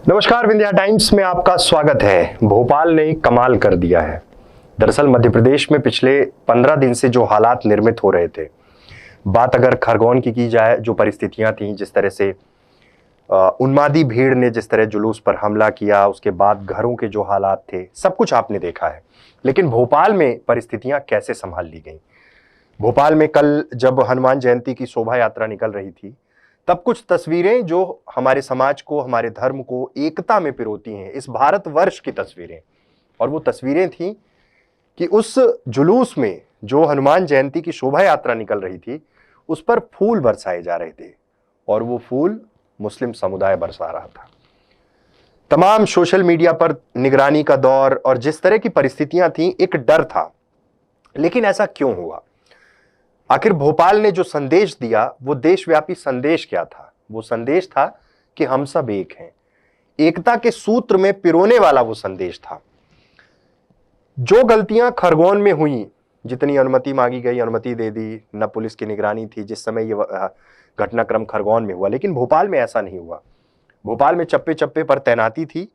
नमस्कार, विंध्या टाइम्स में आपका स्वागत है। भोपाल ने कमाल कर दिया है। दरअसल मध्य प्रदेश में पिछले 15 दिन से जो हालात निर्मित हो रहे थे, बात अगर खरगोन की जाए, जो परिस्थितियां थी, जिस तरह से उन्मादी भीड़ ने जिस तरह जुलूस पर हमला किया, उसके बाद घरों के जो हालात थे, सब कुछ आपने देखा है। लेकिन भोपाल में परिस्थितियां कैसे संभाल ली गई। भोपाल में कल जब हनुमान जयंती की शोभा यात्रा निकल रही थी, तब कुछ तस्वीरें जो हमारे समाज को, हमारे धर्म को एकता में पिरोती हैं, इस भारतवर्ष की तस्वीरें, और वो तस्वीरें थी कि उस जुलूस में जो हनुमान जयंती की शोभा यात्रा निकल रही थी, उस पर फूल बरसाए जा रहे थे और वो फूल मुस्लिम समुदाय बरसा रहा था। तमाम सोशल मीडिया पर निगरानी का दौर और जिस तरह की परिस्थितियां थीं, एक डर था। लेकिन ऐसा क्यों हुआ? आखिर भोपाल ने जो संदेश दिया, वो देशव्यापी संदेश क्या था? वो संदेश था कि हम सब एक हैं। एकता के सूत्र में पिरोने वाला वो संदेश था। जो गलतियां खरगोन में हुई, जितनी अनुमति मांगी गई, अनुमति दे दी, न पुलिस की निगरानी थी जिस समय ये घटनाक्रम खरगोन में हुआ, लेकिन भोपाल में ऐसा नहीं हुआ। भोपाल में चप्पे चप्पे पर तैनाती थी,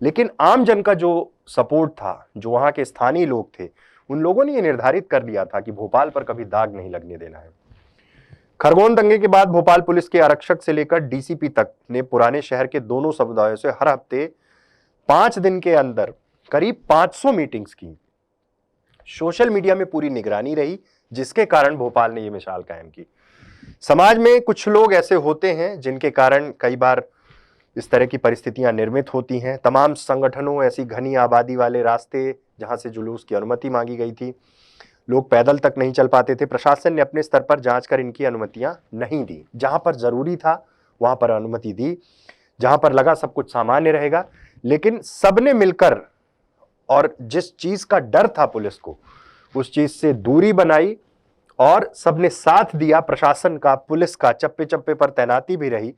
लेकिन आम जन का जो सपोर्ट था, जो वहां के स्थानीय लोग थे, उन लोगों ने यह निर्धारित कर लिया था कि भोपाल पर कभी दाग नहीं लगने देना है। खरगोन दंगे के बाद भोपाल पुलिस के आरक्षक से लेकर डीसीपी तक ने पुराने शहर के दोनों समुदायों से हर हफ्ते 5 दिन के अंदर करीब 500 मीटिंग्स की। सोशल मीडिया में पूरी निगरानी रही, जिसके कारण भोपाल ने यह मिसाल कायम की। समाज में कुछ लोग ऐसे होते हैं जिनके कारण कई बार इस तरह की परिस्थितियां निर्मित होती हैं। तमाम संगठनों, ऐसी घनी आबादी वाले रास्ते जहां से जुलूस की अनुमति मांगी गई थी, लोग पैदल तक नहीं चल पाते थे। प्रशासन ने अपने स्तर पर जांच कर इनकी अनुमतियां नहीं दी। जहां पर जरूरी था वहां पर अनुमति दी, जहां पर लगा सब कुछ सामान्य रहेगा। लेकिन सबने मिलकर, और जिस चीज का डर था पुलिस को, उस चीज से दूरी बनाई और सबने साथ दिया। प्रशासन का, पुलिस का, चप्पे चप्पे पर तैनाती भी रही।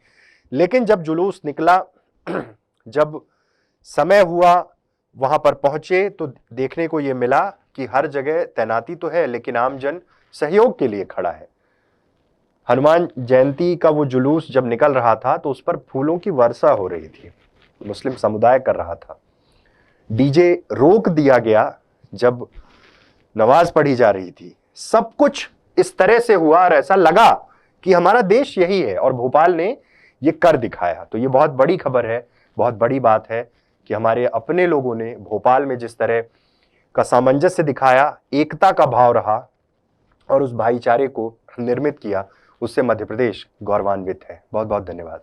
लेकिन जब जुलूस निकला, जब समय हुआ, वहां पर पहुंचे, तो देखने को यह मिला कि हर जगह तैनाती तो है, लेकिन आमजन सहयोग के लिए खड़ा है। हनुमान जयंती का वो जुलूस जब निकल रहा था, तो उस पर फूलों की वर्षा हो रही थी, मुस्लिम समुदाय कर रहा था। डीजे रोक दिया गया जब नमाज पढ़ी जा रही थी। सब कुछ इस तरह से हुआ और ऐसा लगा कि हमारा देश यही है, और भोपाल ने ये कर दिखाया। तो ये बहुत बड़ी खबर है, बहुत बड़ी बात है कि हमारे अपने लोगों ने भोपाल में जिस तरह का सामंजस्य दिखाया, एकता का भाव रहा और उस भाईचारे को निर्मित किया, उससे मध्य प्रदेश गौरवान्वित है। बहुत बहुत धन्यवाद।